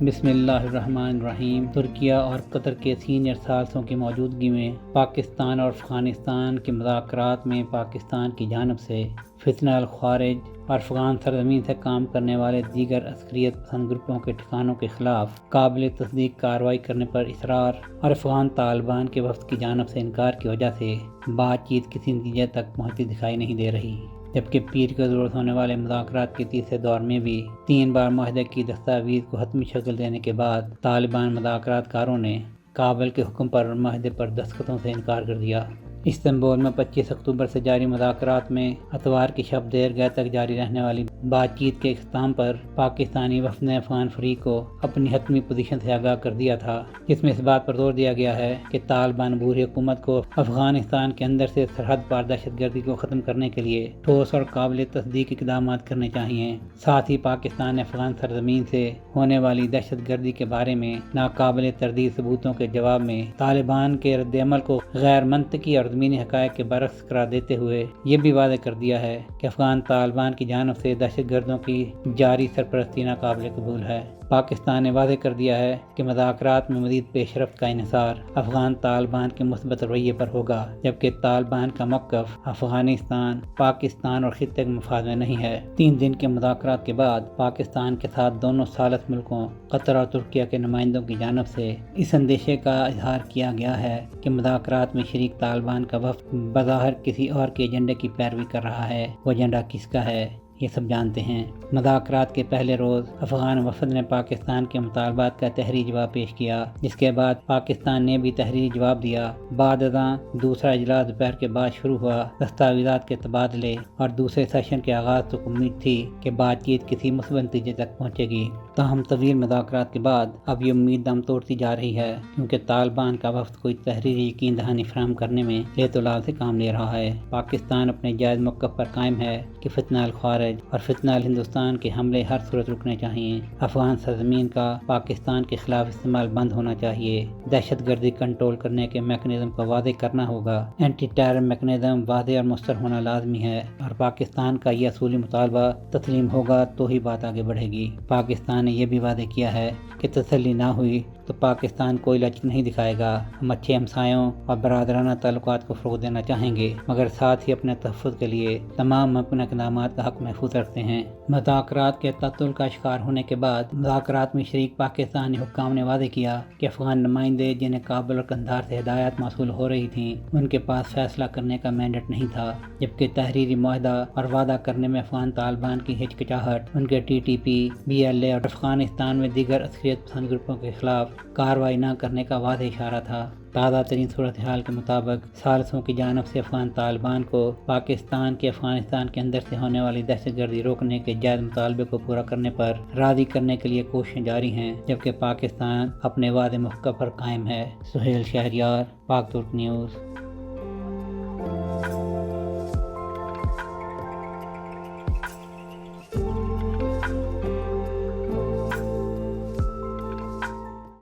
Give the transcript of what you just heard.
بسم اللہ الرحمن الرحیم۔ ترکیہ اور قطر کے سینئر ثالثوں کی موجودگی میں پاکستان اور افغانستان کے مذاکرات میں پاکستان کی جانب سے فتنہ الخوارج اور افغان سرزمین سے کام کرنے والے دیگر عسکریت پسند گروپوں کے ٹھکانوں کے خلاف قابل تصدیق کارروائی کرنے پر اصرار اور افغان طالبان کے وفد کی جانب سے انکار کی وجہ سے بات چیت کسی نتیجے تک پہنچتی دکھائی نہیں دے رہی، جبکہ پیر کے ضرورت ہونے والے مذاکرات کے تیسرے دور میں بھی 3 بار معاہدے کی دستاویز کو حتمی شکل دینے کے بعد طالبان مذاکرات کاروں نے کابل کے حکم پر معاہدے پر دستخطوں سے انکار کر دیا۔ استنبول میں 25 اکتوبر سے جاری مذاکرات میں اتوار کی شب دیر گئے تک جاری رہنے والی بات چیت کے اختتام پر پاکستانی وفد نے افغان فریق کو اپنی حتمی پوزیشن سے آگاہ کر دیا تھا، جس میں اس بات پر زور دیا گیا ہے کہ طالبان عبوری حکومت کو افغانستان کے اندر سے سرحد پار دہشت گردی کو ختم کرنے کے لیے ٹھوس اور قابل تصدیق اقدامات کرنے چاہیے۔ ساتھ ہی پاکستان نے افغان سرزمین سے ہونے والی دہشت گردی کے بارے میں ناقابل تردید ثبوتوں کے جواب میں طالبان کے رد عمل کو غیر منطقی اور زمینی حقائق کے برعکس قرار دیتے ہوئے یہ بھی واضح کر دیا ہے کہ افغان طالبان کی جانب سے دہشت گردوں کی جاری سرپرستی ناقابل قبول ہے۔ پاکستان نے واضح کر دیا ہے کہ مذاکرات میں مزید پیش رفت کا انحصار افغان طالبان کے مثبت رویے پر ہوگا، جبکہ طالبان کا موقف افغانستان، پاکستان اور خطے کے مفاد میں نہیں ہے۔ 3 دن کے مذاکرات کے بعد پاکستان کے ساتھ دونوں ثالث ملکوں قطر اور ترکیہ کے نمائندوں کی جانب سے اس اندیشے کا اظہار کیا گیا ہے کہ مذاکرات میں شریک طالبان کا وفد بظاہر کسی اور کے ایجنڈے کی پیروی کر رہا ہے۔ وہ ایجنڈا کس کا ہے یہ سب جانتے ہیں۔ مذاکرات کے پہلے روز افغان وفد نے پاکستان کے مطالبات کا تحریری جواب پیش کیا، جس کے بعد پاکستان نے بھی تحریری جواب دیا۔ بعد ازاں دوسرا اجلاس دوپہر کے بعد شروع ہوا۔ دستاویزات کے تبادلے اور دوسرے سیشن کے آغاز تک امید تھی کہ بات چیت کسی مثبت نتیجے تک پہنچے گی، تاہم طویل مذاکرات کے بعد اب یہ امید دم توڑتی جا رہی ہے، کیونکہ طالبان کا وفد کوئی تحریری یقین دہانی فراہم کرنے میں لیت و لال سے کام لے رہا ہے۔ پاکستان اپنے جائز موقف پر قائم ہے کہ فتنہ الخوارج اور فتنہ ہندوستان کے حملے ہر صورت رکنے چاہیے۔ افغان سرزمین کا پاکستان کے خلاف استعمال بند ہونا چاہیے۔ دہشت گردی کنٹرول کرنے کے میکانزم کو واضح کرنا ہوگا۔ اینٹی ٹیرر میکانزم واضح اور مستر ہونا لازمی ہے، اور پاکستان کا یہ اصولی مطالبہ تسلیم ہوگا تو ہی بات آگے بڑھے گی۔ پاکستان نے یہ بھی واضح کیا ہے کہ تسلی نہ ہوئی تو پاکستان کوئی لچک نہیں دکھائے گا۔ ہم اچھے ہمسایوں اور برادرانہ تعلقات کو فروغ دینا چاہیں گے، مگر ساتھ ہی اپنے تحفظ کے لیے تمام ممکنہ اقدامات کا حق محفوظ رکھتے ہیں۔ مذاکرات کے تعطل کا شکار ہونے کے بعد مذاکرات میں شریک پاکستانی حکام نے واضح کیا کہ افغان نمائندے جنہیں کابل اور قندھار سے ہدایات موصول ہو رہی تھیں، ان کے پاس فیصلہ کرنے کا مینڈیٹ نہیں تھا، جبکہ تحریری معاہدہ اور وعدہ کرنے میں افغان طالبان کی ہچکچاہٹ ان کے T T P, B L A اور افغانستان میں دیگر عسکریت پسند گروپوں کے خلاف کارروائی نہ کرنے کا واضح اشارہ تھا۔ تازہ ترین صورتحال کے مطابق ثالثوں کی جانب سے افغان طالبان کو پاکستان کے افغانستان کے اندر سے ہونے والی دہشت گردی روکنے کے جائز مطالبے کو پورا کرنے پر راضی کرنے کے لیے کوششیں جاری ہیں، جبکہ پاکستان اپنے وعدے موقع پر قائم ہے۔ سہیل شہریار، پاک ترک نیوز۔